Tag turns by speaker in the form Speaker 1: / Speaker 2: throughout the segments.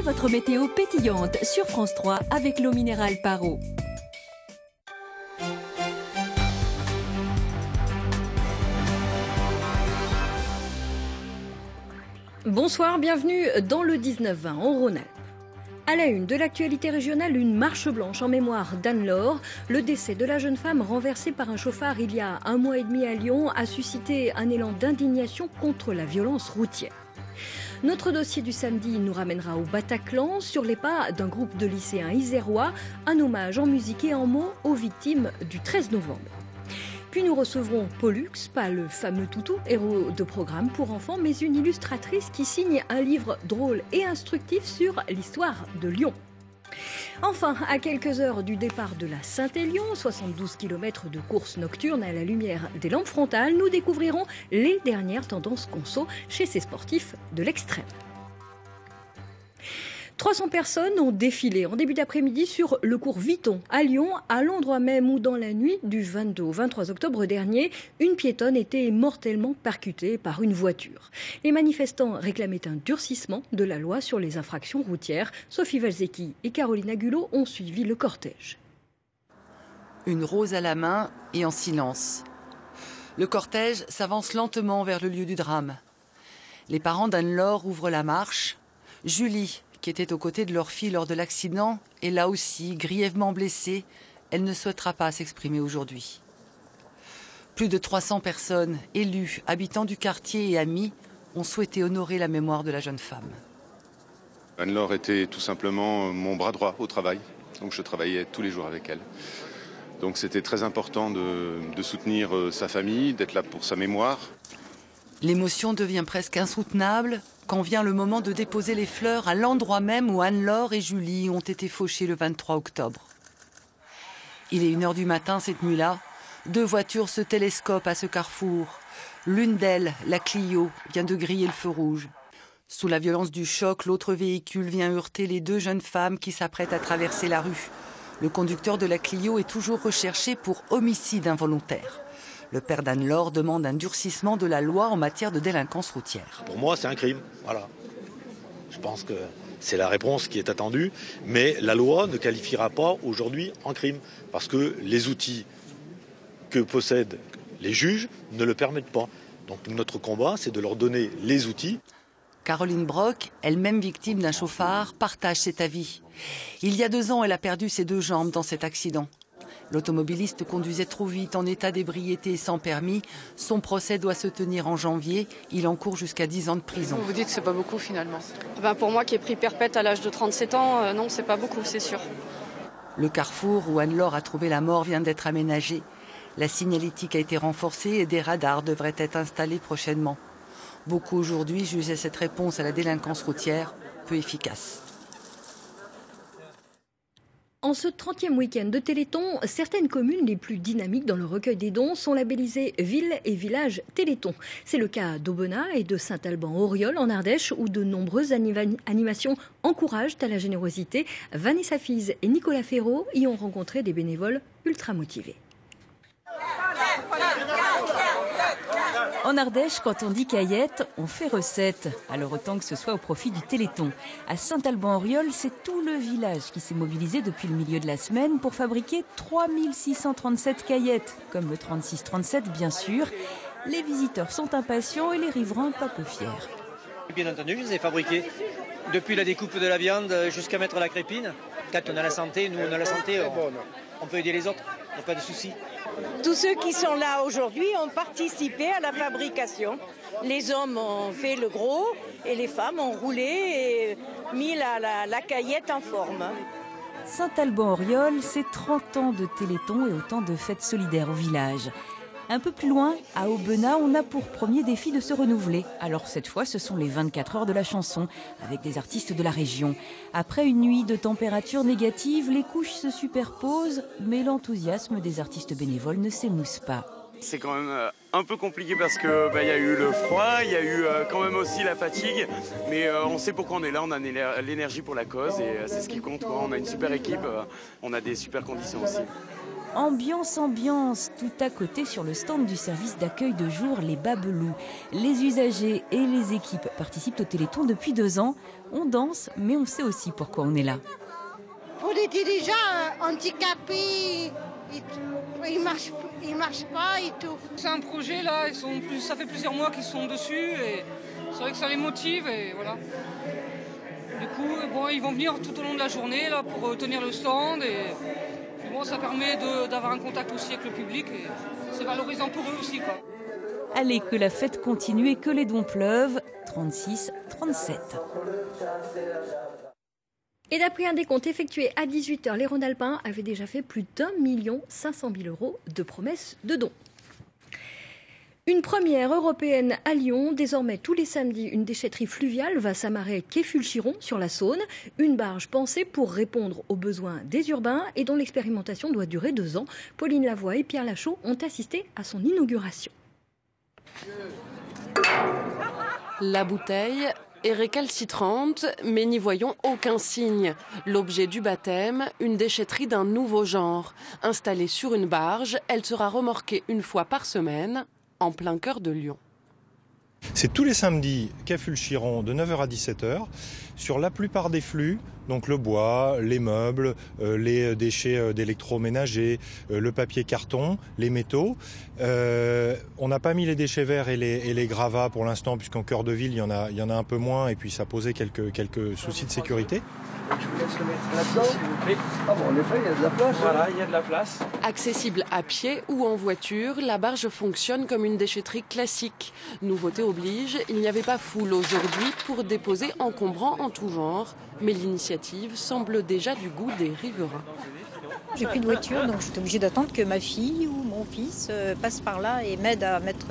Speaker 1: Retrouvez votre météo pétillante sur France 3 avec l'eau minérale Paro. Bonsoir, bienvenue dans le 19-20 en Rhône-Alpes. À la une de l'actualité régionale, une marche blanche en mémoire d'Anne-Laure. Le décès de la jeune femme renversée par un chauffard il y a 1 mois et demi à Lyon a suscité un élan d'indignation contre la violence routière. Notre dossier du samedi nous ramènera au Bataclan, sur les pas d'un groupe de lycéens isérois, un hommage en musique et en mots aux victimes du 13 novembre. Puis nous recevrons Pollux, pas le fameux toutou, héros de programme pour enfants, mais une illustratrice qui signe un livre drôle et instructif sur l'histoire de Lyon. Enfin, à quelques heures du départ de la Saint-Élion, 72 km de course nocturne à la lumière des lampes frontales, nous découvrirons les dernières tendances conso chez ces sportifs de l'extrême. 300 personnes ont défilé en début d'après-midi sur le cours Vuitton à Lyon, à l'endroit même où dans la nuit du 22 au 23 octobre dernier, une piétonne était mortellement percutée par une voiture. Les manifestants réclamaient un durcissement de la loi sur les infractions routières. Sophie Valzecchi et Caroline Agulot ont suivi le cortège.
Speaker 2: Une rose à la main et en silence. Le cortège s'avance lentement vers le lieu du drame. Les parents d'Anne-Laure ouvrent la marche. Julie, qui était aux côtés de leur fille lors de l'accident, est là aussi, grièvement blessée. Elle ne souhaitera pas s'exprimer aujourd'hui. Plus de 300 personnes, élus, habitants du quartier et amis, ont souhaité honorer la mémoire de la jeune femme.
Speaker 3: Anne-Laure était tout simplement mon bras droit au travail, donc je travaillais tous les jours avec elle. Donc c'était très important de soutenir sa famille, d'être là pour sa mémoire.
Speaker 2: L'émotion devient presque insoutenable quand vient le moment de déposer les fleurs à l'endroit même où Anne-Laure et Julie ont été fauchées le 23 octobre. Il est 1h du matin cette nuit-là. 2 voitures se télescopent à ce carrefour. L'une d'elles, la Clio, vient de griller le feu rouge. Sous la violence du choc, l'autre véhicule vient heurter les 2 jeunes femmes qui s'apprêtent à traverser la rue. Le conducteur de la Clio est toujours recherché pour homicide involontaire. Le père d'Anne-Laure demande un durcissement de la loi en matière de délinquance routière.
Speaker 4: Pour moi, c'est un crime. Voilà. Je pense que c'est la réponse qui est attendue. Mais la loi ne qualifiera pas aujourd'hui en crime. Parce que les outils que possèdent les juges ne le permettent pas. Donc notre combat, c'est de leur donner les outils.
Speaker 2: Caroline Brock, elle-même victime d'un chauffard, partage cet avis. Il y a 2 ans, elle a perdu ses 2 jambes dans cet accident. L'automobiliste conduisait trop vite, en état d'ébriété et sans permis. Son procès doit se tenir en janvier. Il encourt jusqu'à 10 ans de prison.
Speaker 5: Vous dites que c'est pas beaucoup finalement? Pour moi qui ai pris perpète à l'âge de 37 ans, non, c'est pas beaucoup, c'est sûr.
Speaker 2: Le carrefour où Anne-Laure a trouvé la mort vient d'être aménagé. La signalétique a été renforcée et des radars devraient être installés prochainement. Beaucoup aujourd'hui jugeaient cette réponse à la délinquance routière peu efficace.
Speaker 1: En ce 30e week-end de Téléthon, certaines communes les plus dynamiques dans le recueil des dons sont labellisées villes et villages Téléthon. C'est le cas d'Aubenas et de Saint-Alban-Auriol en Ardèche où de nombreuses animations encouragent à la générosité. Vanessa Fize et Nicolas Ferraud y ont rencontré des bénévoles ultra motivés.
Speaker 6: En Ardèche, quand on dit caillette, on fait recette. Alors autant que ce soit au profit du Téléthon. À Saint-Alban-Auriol, c'est tout le village qui s'est mobilisé depuis le milieu de la semaine pour fabriquer 3637 caillettes. Comme le 3637, bien sûr. Les visiteurs sont impatients et les riverains pas peu fiers.
Speaker 7: Bien entendu, je les ai fabriqués. Depuis la découpe de la viande jusqu'à mettre la crépine. Quand on a la santé, nous on a la santé, on peut aider les autres, il n'y a pas de souci.
Speaker 8: Tous ceux qui sont là aujourd'hui ont participé à la fabrication. Les hommes ont fait le gros et les femmes ont roulé et mis la caillette en forme.
Speaker 6: Saint-Alban-Auriol, c'est 30 ans de Téléthon et autant de fêtes solidaires au village. Un peu plus loin, à Aubenas, on a pour premier défi de se renouveler. Alors cette fois, ce sont les 24 heures de la chanson, avec des artistes de la région. Après une nuit de température négative, les couches se superposent, mais l'enthousiasme des artistes bénévoles ne s'émousse pas.
Speaker 9: C'est quand même un peu compliqué parce que y a eu le froid, il y a eu quand même aussi la fatigue, mais on sait pourquoi on est là, on a l'énergie pour la cause et c'est ce qui compte, quoi. On a une super équipe, on a des super conditions aussi.
Speaker 6: Ambiance, tout à côté sur le stand du service d'accueil de jour Les Babelous. Les usagers et les équipes participent au Téléthon depuis 2 ans. On danse, mais on sait aussi pourquoi on est là.
Speaker 10: Pour les dirigeants handicapés, ils marchent pas et tout.
Speaker 11: C'est un projet là, ça fait plusieurs mois qu'ils sont dessus et c'est vrai que ça les motive et voilà. Du coup, ils vont venir tout au long de la journée là, pour tenir le stand et ça permet d'avoir un contact aussi avec le public et c'est valorisant pour eux aussi, quoi.
Speaker 6: Allez, que la fête continue et que les dons pleuvent. 36, 37.
Speaker 1: Et d'après un décompte effectué à 18h, les Rhône-Alpins avaient déjà fait plus d'1 500 000 € de promesses de dons. Une première européenne à Lyon. Désormais, tous les samedis, une déchetterie fluviale va s'amarrer quai Fulchiron sur la Saône. Une barge pensée pour répondre aux besoins des urbains et dont l'expérimentation doit durer 2 ans. Pauline Lavoie et Pierre Lachaud ont assisté à son inauguration.
Speaker 12: La bouteille est récalcitrante, mais n'y voyons aucun signe. L'objet du baptême, une déchetterie d'un nouveau genre. Installée sur une barge, elle sera remorquée 1 fois par semaine, en plein cœur de Lyon.
Speaker 13: C'est tous les samedis, quai Fulchiron, de 9h à 17h, sur la plupart des flux, donc le bois, les meubles, les déchets d'électroménager, le papier carton, les métaux. On n'a pas mis les déchets verts et les gravats pour l'instant, puisqu'en cœur de ville, il y en a un peu moins, et puis ça posait quelques soucis de sécurité.
Speaker 14: Je vous laisse le mettre là-dedans, s'il vous plaît. Ah bon, en effet, il y a de la place.
Speaker 12: Voilà, il y a de la place. Accessible à pied ou en voiture, la barge fonctionne comme une déchetterie classique. Nouveauté oblige, il n'y avait pas foule aujourd'hui pour déposer encombrants en tout genre. Mais l'initiative semble déjà du goût des riverains.
Speaker 15: J'ai plus de voiture, donc j'étais obligée d'attendre que ma fille ou mon fils passe par là et m'aide à mettre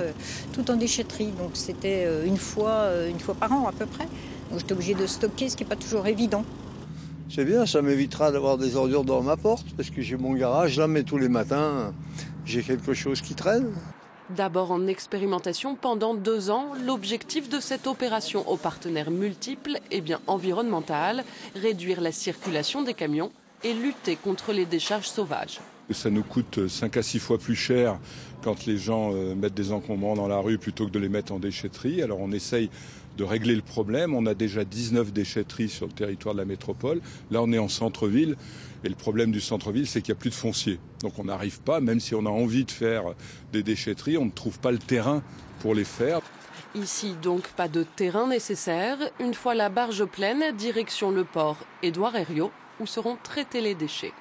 Speaker 15: tout en déchetterie. Donc c'était une fois par an à peu près. Donc j'étais obligée de stocker, ce qui n'est pas toujours évident.
Speaker 14: C'est bien, ça m'évitera d'avoir des ordures dans ma porte, parce que j'ai mon garage, là, mais tous les matins, j'ai quelque chose qui traîne.
Speaker 12: D'abord en expérimentation pendant 2 ans, l'objectif de cette opération aux partenaires multiples est bien environnemental, réduire la circulation des camions et lutter contre les décharges sauvages.
Speaker 16: Ça nous coûte 5 à 6 fois plus cher quand les gens mettent des encombrants dans la rue plutôt que de les mettre en déchetterie. Alors on essaye de régler le problème. On a déjà 19 déchetteries sur le territoire de la métropole. Là, on est en centre-ville. Et le problème du centre-ville, c'est qu'il n'y a plus de foncier. Donc on n'arrive pas, même si on a envie de faire des déchetteries, on ne trouve pas le terrain pour les faire.
Speaker 12: Ici, donc, pas de terrain nécessaire. Une fois la barge pleine, direction le port Édouard Herriot, où seront traités les déchets.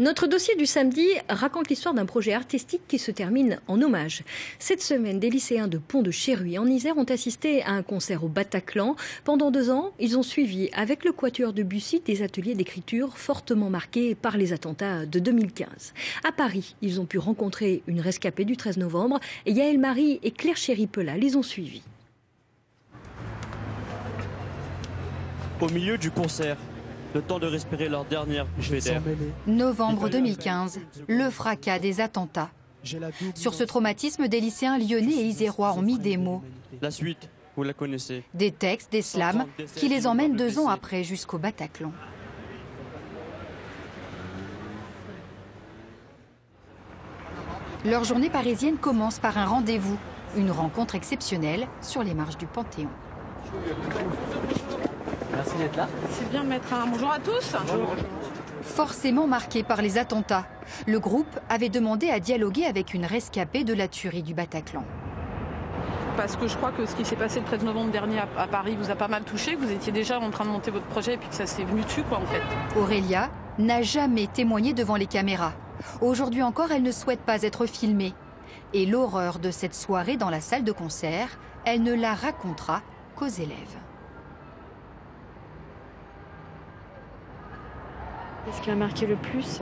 Speaker 1: Notre dossier du samedi raconte l'histoire d'un projet artistique qui se termine en hommage. Cette semaine, des lycéens de Pont-de-Chéruy en Isère ont assisté à un concert au Bataclan. Pendant 2 ans, ils ont suivi avec le Quatuor de Bussy des ateliers d'écriture fortement marqués par les attentats de 2015. À Paris, ils ont pu rencontrer une rescapée du 13 novembre et Yaël Marie et Claire Chéry-Pella les ont suivis.
Speaker 17: Au milieu du concert, le temps de respirer leur dernière bouffée d'air.
Speaker 18: Novembre 2015, le fracas des attentats. Sur ce traumatisme, des lycéens lyonnais et isérois ont mis des mots.
Speaker 17: La suite, vous la connaissez.
Speaker 18: Des textes, des slams, qui les emmènent 2 ans après jusqu'au Bataclan. Leur journée parisienne commence par un rendez-vous, une rencontre exceptionnelle sur les marches du Panthéon.
Speaker 17: Merci d'être là.
Speaker 19: C'est bien de mettre un bonjour à tous. Bonjour.
Speaker 18: Forcément marqué par les attentats, le groupe avait demandé à dialoguer avec une rescapée de la tuerie du Bataclan.
Speaker 19: Parce que je crois que ce qui s'est passé le 13 novembre dernier à Paris vous a pas mal touché, que vous étiez déjà en train de monter votre projet et puis que ça s'est venu dessus, quoi, en fait.
Speaker 18: Aurélia n'a jamais témoigné devant les caméras. Aujourd'hui encore, elle ne souhaite pas être filmée. Et l'horreur de cette soirée dans la salle de concert, elle ne la racontera qu'aux élèves.
Speaker 5: Ce qui m'a marqué le plus,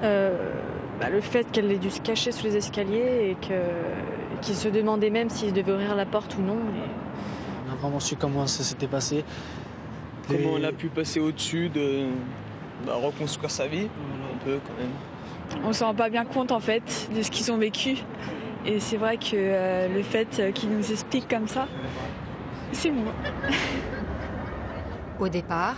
Speaker 5: le fait qu'elle ait dû se cacher sous les escaliers et qu'il se demandait même s'il devait ouvrir la porte ou non.
Speaker 17: On a vraiment su comment ça s'était passé.
Speaker 20: Comment on a pu passer au-dessus de reconstruire sa vie, un peu quand même.
Speaker 5: On ne se rend pas bien compte en fait de ce qu'ils ont vécu. Et c'est vrai que le fait qu'ils nous expliquent comme ça, c'est moi.
Speaker 18: Au départ,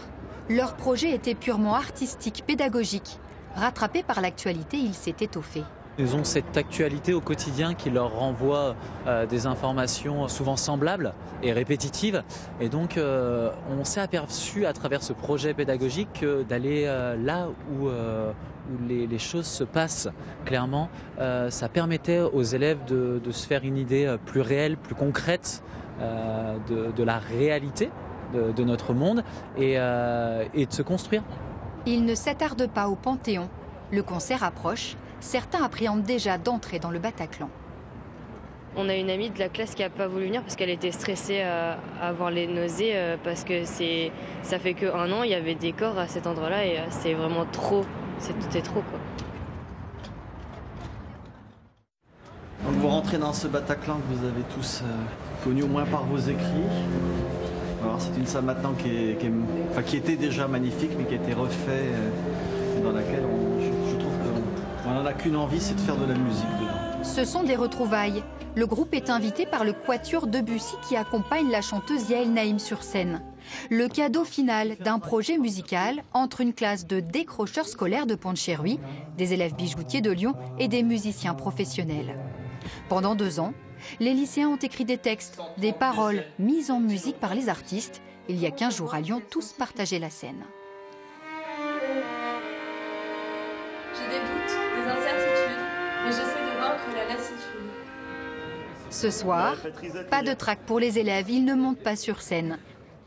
Speaker 18: Leur projet était purement artistique, pédagogique. Rattrapé par l'actualité, il s'est étoffé.
Speaker 21: Ils ont cette actualité au quotidien qui leur renvoie des informations souvent semblables et répétitives. Et donc, on s'est aperçu à travers ce projet pédagogique d'aller là où les choses se passent clairement. Ça permettait aux élèves de se faire une idée plus réelle, plus concrète de la réalité de notre monde et de se construire.
Speaker 18: Ils ne s'attardent pas au Panthéon. Le concert approche. Certains appréhendent déjà d'entrer dans le Bataclan.
Speaker 22: On a une amie de la classe qui n'a pas voulu venir parce qu'elle était stressée à avoir les nausées parce que ça fait qu'1 an, il y avait des corps à cet endroit-là et c'est vraiment trop, c'était trop quoi.
Speaker 23: Donc vous rentrez dans ce Bataclan que vous avez tous connu au moins par vos écrits. Alors c'est une salle maintenant qui était déjà magnifique mais qui a été refait dans laquelle je trouve qu'on n'en a qu'une envie, c'est de faire de la musique dedans.
Speaker 18: Ce sont des retrouvailles. Le groupe est invité par le Quatuor Debussy qui accompagne la chanteuse Yael Naïm sur scène. Le cadeau final d'un projet musical entre une classe de décrocheurs scolaires de Pont-de-Chéruy, des élèves bijoutiers de Lyon et des musiciens professionnels. Pendant 2 ans, les lycéens ont écrit des textes, des paroles mises en musique par les artistes. Il y a 15 jours à Lyon, tous partageaient la scène.
Speaker 24: J'ai des doutes, des incertitudes, mais j'essaie de vaincre la lassitude.
Speaker 18: Ce soir, pas de trac pour les élèves, ils ne montent pas sur scène.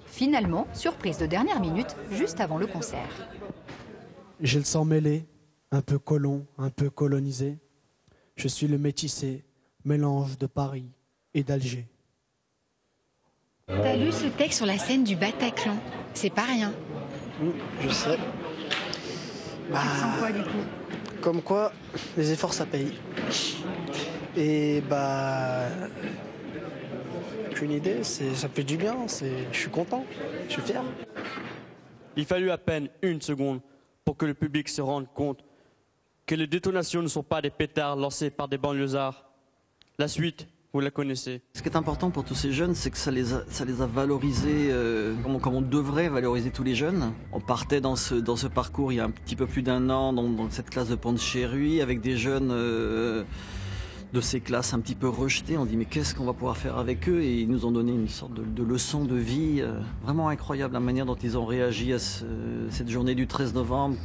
Speaker 18: Finalement, surprise de dernière minute, juste avant le concert.
Speaker 25: J'ai le sang mêlé, un peu colon, un peu colonisé. Je suis le métissé, mélange de Paris et d'Alger.
Speaker 18: T'as lu ce texte sur la scène du Bataclan, c'est pas rien.
Speaker 25: Je sais.
Speaker 18: Tu sens quoi du coup?
Speaker 25: Comme quoi, les efforts ça paye. Et j'ai une idée, ça fait du bien, je suis content, je suis fier.
Speaker 17: Il fallut à peine 1 seconde pour que le public se rende compte que les détonations ne sont pas des pétards lancés par des banlieusards. La suite, vous la connaissez.
Speaker 23: Ce qui est important pour tous ces jeunes, c'est que ça les a valorisés comme on devrait valoriser tous les jeunes. On partait dans ce parcours il y a un petit peu plus d'1 an dans cette classe de Pont-de-Chéruy avec des jeunes de ces classes un petit peu rejetées. On dit mais qu'est-ce qu'on va pouvoir faire avec eux? Et ils nous ont donné une sorte de leçon de vie vraiment incroyable, la manière dont ils ont réagi à cette journée du 13 novembre.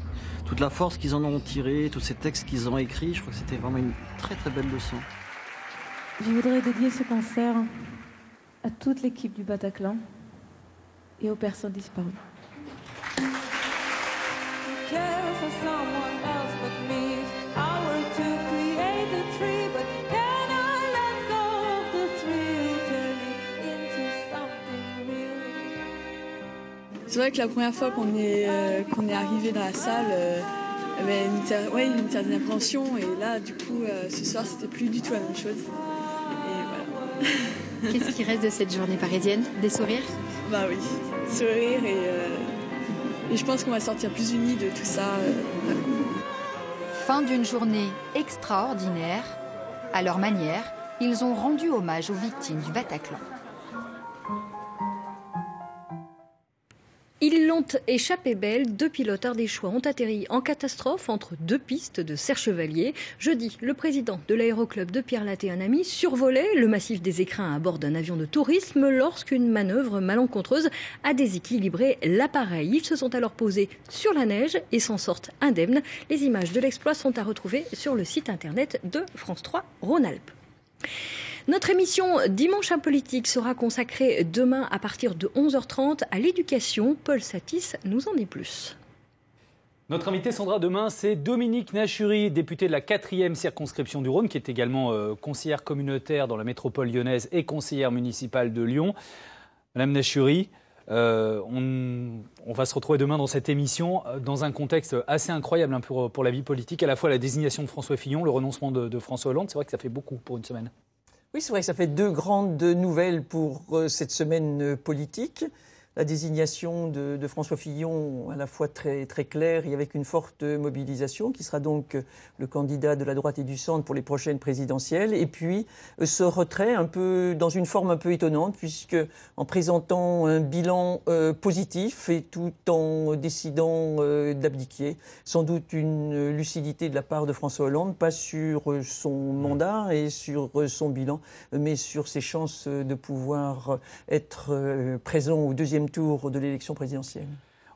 Speaker 23: Toute la force qu'ils en ont tirée, tous ces textes qu'ils ont écrits, je crois que c'était vraiment une très très belle leçon.
Speaker 26: Je voudrais dédier ce concert à toute l'équipe du Bataclan et aux personnes disparues.
Speaker 27: C'est vrai que la première fois qu'on est arrivé dans la salle, il y avait une certaine appréhension et là du coup ce soir c'était plus du tout la même chose. Et voilà.
Speaker 18: Qu'est-ce qui reste de cette journée parisienne? Des sourires?
Speaker 27: Bah oui, sourires et je pense qu'on va sortir plus unis de tout ça.
Speaker 18: Fin d'une journée extraordinaire. À leur manière, ils ont rendu hommage aux victimes du Bataclan.
Speaker 1: Ils l'ont échappé belle, 2 pilotes ardéchois ont atterri en catastrophe entre 2 pistes de Serre-Chevalier. Jeudi, le président de l'aéroclub de Pierrelatte et un ami survolait le massif des Écrins à bord d'un avion de tourisme lorsqu'une manœuvre malencontreuse a déséquilibré l'appareil. Ils se sont alors posés sur la neige et s'en sortent indemnes. Les images de l'exploit sont à retrouver sur le site internet de France 3 Rhône-Alpes. Notre émission Dimanche Impolitique sera consacrée demain à partir de 11h30 à l'éducation. Paul Satis nous en dit plus.
Speaker 28: Notre invité Sandra demain, c'est Dominique Nachury, députée de la 4e circonscription du Rhône, qui est également conseillère communautaire dans la métropole lyonnaise et conseillère municipale de Lyon. Madame Nachury, on va se retrouver demain dans cette émission dans un contexte assez incroyable pour la vie politique, à la fois la désignation de François Fillon, le renoncement de François Hollande. C'est vrai que ça fait beaucoup pour une semaine.
Speaker 29: Oui, c'est vrai que ça fait 2 grandes nouvelles pour cette semaine politique.
Speaker 2: la désignation de François Fillon à la fois très, très claire et avec une forte mobilisation, qui sera donc le candidat de la droite et du centre pour les prochaines présidentielles. Et puis ce retrait un peu dans une forme un peu étonnante, puisque en présentant un bilan positif et tout en décidant d'abdiquer, sans doute une lucidité de la part de François Hollande, pas sur son mandat et sur son bilan, mais sur ses chances de pouvoir être présent au deuxième tour de l'élection présidentielle.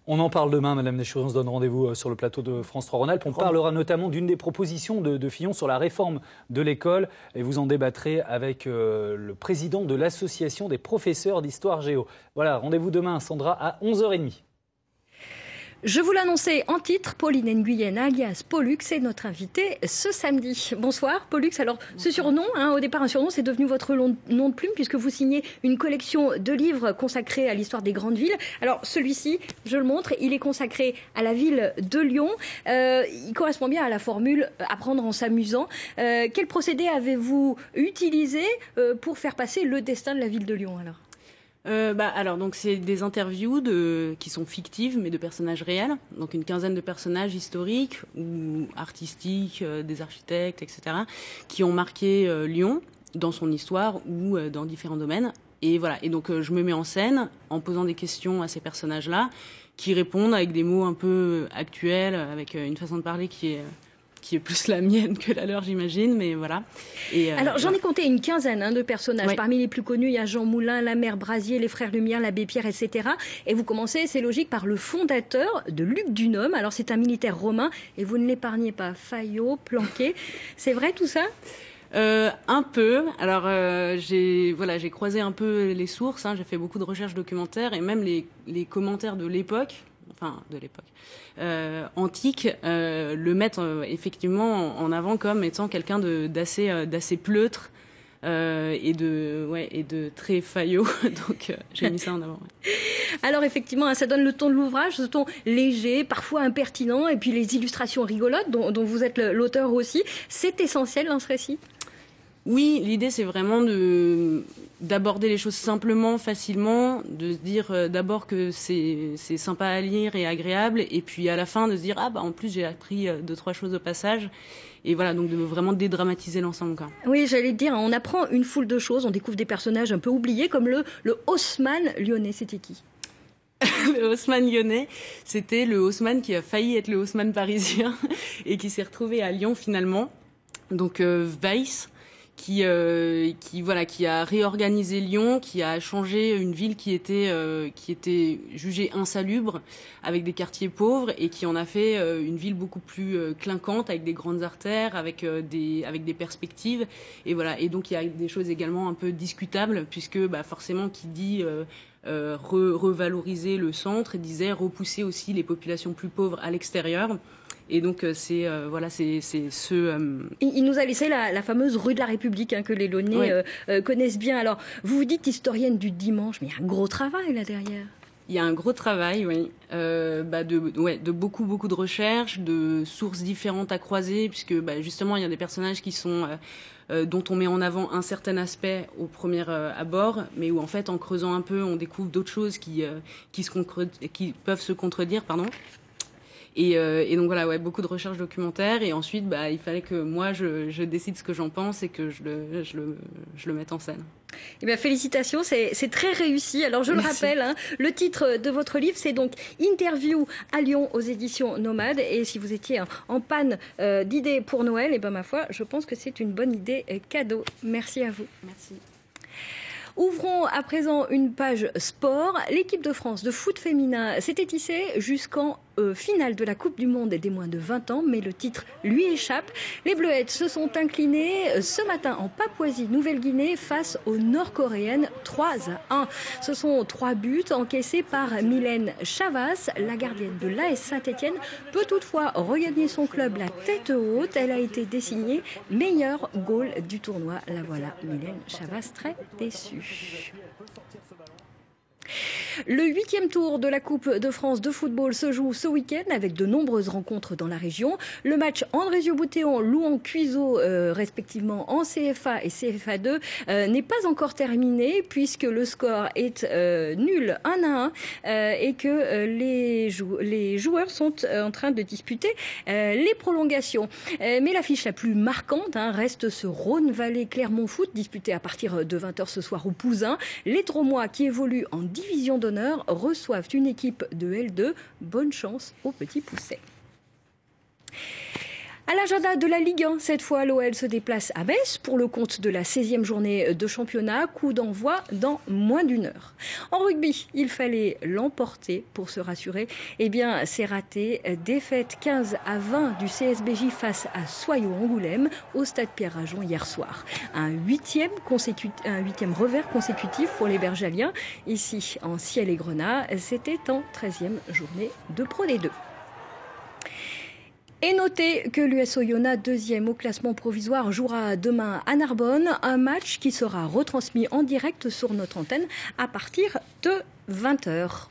Speaker 28: On en parle demain, Madame Neschuri, on se donne rendez-vous sur le plateau de France 3 Rhône-Alpes. On parlera notamment d'une des propositions de Fillon sur la réforme de l'école et vous en débattrez avec le président de l'association des professeurs d'histoire géo. Voilà, rendez-vous demain, Sandra, à 11h30.
Speaker 1: Je vous l'annonçais en titre, Pauline Nguyen, alias Pollux, est notre invitée ce samedi. Bonsoir Pollux. Alors ce surnom, au départ un surnom, c'est devenu votre nom de plume puisque vous signez une collection de livres consacrés à l'histoire des grandes villes. Alors celui-ci, je le montre, il est consacré à la ville de Lyon. Il correspond bien à la formule « apprendre en s'amusant ». Quel procédé avez-vous utilisé pour faire passer le destin de la ville de Lyon alors ?
Speaker 3: Alors donc c'est des interviews qui sont fictives mais de personnages réels, donc une quinzaine de personnages historiques ou artistiques, des architectes, etc., qui ont marqué Lyon dans son histoire ou dans différents domaines. Et voilà. Et donc je me mets en scène en posant des questions à ces personnages-là, qui répondent avec des mots un peu actuels, avec une façon de parler qui est plus la mienne que la leur, j'imagine, mais voilà. Et,
Speaker 1: alors, j'en ai compté une quinzaine de personnages. Oui. Parmi les plus connus, il y a Jean Moulin, la mère Brasier, les frères Lumière, l'abbé Pierre, etc. Et vous commencez, c'est logique, par le fondateur de Luc Dunhomme. Alors, c'est un militaire romain, et vous ne l'épargnez pas. Fayot, Planqué. C'est vrai, tout ça ?
Speaker 3: Un peu. Alors j'ai croisé un peu les sources. J'ai fait beaucoup de recherches documentaires et même les commentaires de l'époque. Antique, le mettre effectivement en avant comme étant quelqu'un d'assez pleutre et de très faillot. Donc j'ai mis ça en avant. Ouais.
Speaker 1: Alors effectivement, ça donne le ton de l'ouvrage, ce ton léger, parfois impertinent, et puis les illustrations rigolotes dont vous êtes l'auteur aussi. C'est essentiel dans ce récit ?
Speaker 3: Oui, l'idée c'est vraiment d'aborder les choses simplement, facilement, de se dire d'abord que c'est sympa à lire et agréable, et puis à la fin de se dire en plus j'ai appris 2-3 choses au passage, et voilà, donc de vraiment dédramatiser l'ensemble.
Speaker 1: Oui, j'allais te dire, on apprend une foule de choses, on découvre des personnages un peu oubliés comme le Haussmann lyonnais. C'était qui ?
Speaker 3: Le Haussmann lyonnais, c'était le Haussmann qui a failli être le Haussmann parisien et qui s'est retrouvé à Lyon finalement. Donc Weiss, qui a réorganisé Lyon, qui a changé une ville qui était jugée insalubre, avec des quartiers pauvres, et qui en a fait une ville beaucoup plus clinquante, avec des grandes artères, avec des perspectives. Et voilà. Et donc il y a des choses également un peu discutables, puisque forcément qui dit revaloriser le centre, disait repousser aussi les populations plus pauvres à l'extérieur. Et donc c'est ce.
Speaker 1: Il nous a laissé la fameuse rue de la République que les Lyonnais connaissent bien. Alors vous vous dites historienne du dimanche, mais il y a un gros travail là derrière.
Speaker 3: Il y a un gros travail, oui, de beaucoup de recherches, de sources différentes à croiser, puisque justement il y a des personnages qui sont dont on met en avant un certain aspect au premier abord, mais où en fait en creusant un peu on découvre d'autres choses qui peuvent se contredire, pardon. Et donc voilà, beaucoup de recherches documentaires, et ensuite il fallait que moi je décide ce que j'en pense et que je le mette en scène.
Speaker 1: Eh bien, félicitations, c'est très réussi. Alors je
Speaker 3: Merci.
Speaker 1: le rappelle, le titre de votre livre, c'est donc Interview à Lyon aux éditions Nomade. Et si vous étiez en panne d'idées pour Noël, ma foi, je pense que c'est une bonne idée cadeau. Merci à vous.
Speaker 3: Merci.
Speaker 1: Ouvrons à présent une page sport. L'équipe de France de foot féminin s'était hissée jusqu'en finale de la Coupe du Monde des moins de 20 ans, mais le titre lui échappe. Les Bleuettes se sont inclinées ce matin en Papouasie-Nouvelle-Guinée face aux Nord-Coréennes 3-1. Ce sont 3 buts encaissés par Mylène Chavas. La gardienne de l'AS Saint-Etienne peut toutefois regagner son club la tête haute. Elle a été désignée meilleure goal du tournoi. La voilà, Mylène Chavas, très déçue. Le 8e tour de la Coupe de France de football se joue ce week-end avec de nombreuses rencontres dans la région. Le match Andrézieux-Boutéon, Louhans-Cuiseaux, respectivement en CFA et CFA2, n'est pas encore terminé puisque le score est nul 1-1 et que les joueurs sont en train de disputer les prolongations. Mais l'affiche la plus marquante reste ce Rhône-Vallée-Clermont Foot disputé à partir de 20h ce soir au Pouzin. Les Dromois qui évoluent en division d'honneur reçoivent une équipe de L2. Bonne chance aux petits poussets. À l'agenda de la Ligue 1, cette fois, l'OL se déplace à Metz pour le compte de la 16e journée de championnat. Coup d'envoi dans moins d'une heure. En rugby, il fallait l'emporter pour se rassurer. Eh bien, c'est raté. Défaite 15-20 du CSBJ face à Soyaux-Angoulême au stade Pierre-Rajon hier soir. Un huitième revers consécutif pour les Bergaliens. Ici, en ciel et grenat, c'était en 13e journée de Pro D2. Et notez que l'US Oyonnax, 2e au classement provisoire, jouera demain à Narbonne. Un match qui sera retransmis en direct sur notre antenne à partir de 20h.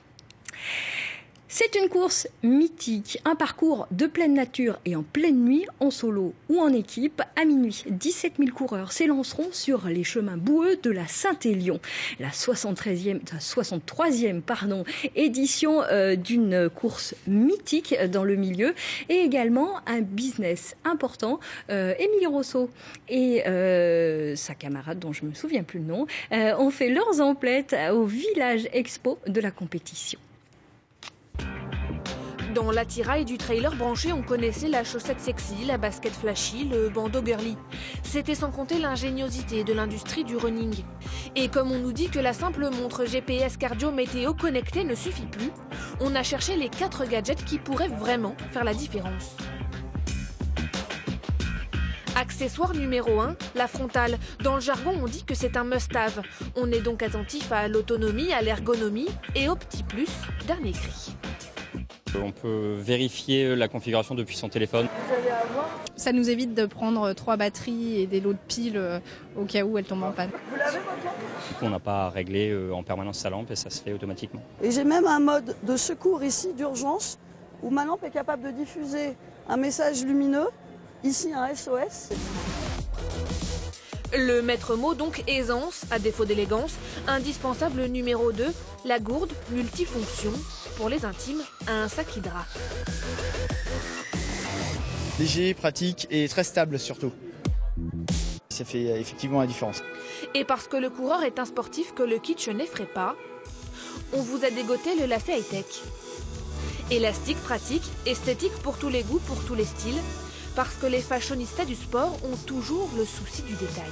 Speaker 1: C'est une course mythique, un parcours de pleine nature et en pleine nuit, en solo ou en équipe. À minuit, 17 000 coureurs s'élanceront sur les chemins boueux de la Saint-Élion. La 63e édition d'une course mythique dans le milieu et également un business important. Émilie Rousseau et sa camarade, dont je ne me souviens plus le nom, ont fait leurs emplettes au village expo de la compétition.
Speaker 4: Dans l'attirail du trailer branché, on connaissait la chaussette sexy, la basket flashy, le bandeau girly. C'était sans compter l'ingéniosité de l'industrie du running. Et comme on nous dit que la simple montre GPS cardio météo connectée ne suffit plus, on a cherché les 4 gadgets qui pourraient vraiment faire la différence. Accessoire numéro 1, la frontale. Dans le jargon, on dit que c'est un must-have. On est donc attentif à l'autonomie, à l'ergonomie et au petit plus, dernier cri.
Speaker 6: On peut vérifier la configuration depuis son téléphone.
Speaker 7: Ça nous évite de prendre 3 batteries et des lots de piles au cas où elles tombent en panne.
Speaker 6: On n'a pas à régler en permanence sa lampe et ça se fait automatiquement.
Speaker 8: Et j'ai même un mode de secours ici d'urgence où ma lampe est capable de diffuser un message lumineux, ici un SOS.
Speaker 4: Le maître mot donc aisance, à défaut d'élégance. Indispensable numéro 2, la gourde multifonction. Pour les intimes, un sac Hydra.
Speaker 9: Léger, pratique et très stable surtout. Ça fait effectivement la différence.
Speaker 4: Et parce que le coureur est un sportif que le kitsch n'effraie pas, on vous a dégoté le lacet high-tech. Élastique, pratique, esthétique pour tous les goûts, pour tous les styles. Parce que les fashionistas du sport ont toujours le souci du détail.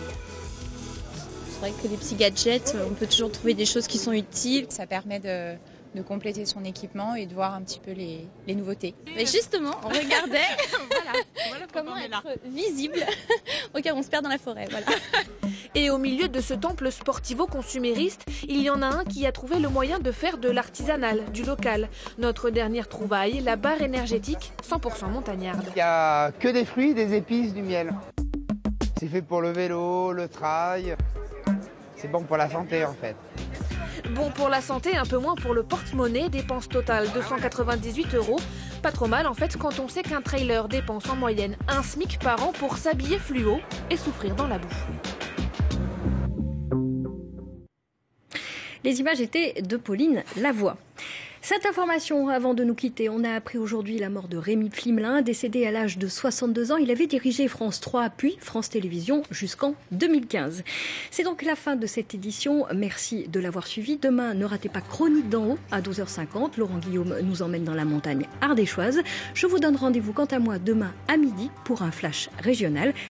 Speaker 10: C'est vrai que les petits gadgets, on peut toujours trouver des choses qui sont utiles. Ça permet de compléter son équipement et de voir un petit peu les nouveautés.
Speaker 11: Mais justement, on regardait voilà comment être visible au cas où on se perd dans la forêt. Voilà.
Speaker 4: Et au milieu de ce temple sportivo-consumériste, il y en a un qui a trouvé le moyen de faire de l'artisanal, du local. Notre dernière trouvaille, la barre énergétique 100% montagnarde.
Speaker 13: Il n'y a que des fruits, des épices, du miel. C'est fait pour le vélo, le trail. C'est bon pour la santé en fait.
Speaker 4: Bon pour la santé, un peu moins pour le porte-monnaie, dépense totale 298 €. Pas trop mal en fait quand on sait qu'un trailer dépense en moyenne 1 SMIC par an pour s'habiller fluo et souffrir dans la boue.
Speaker 1: Les images étaient de Pauline Lavoie. Cette information, avant de nous quitter, on a appris aujourd'hui la mort de Rémi Flimelin, décédé à l'âge de 62 ans. Il avait dirigé France 3 puis France Télévisions jusqu'en 2015. C'est donc la fin de cette édition. Merci de l'avoir suivi. Demain, ne ratez pas Chronique d'en haut à 12h50. Laurent Guillaume nous emmène dans la montagne ardéchoise. Je vous donne rendez-vous quant à moi demain à midi pour un flash régional.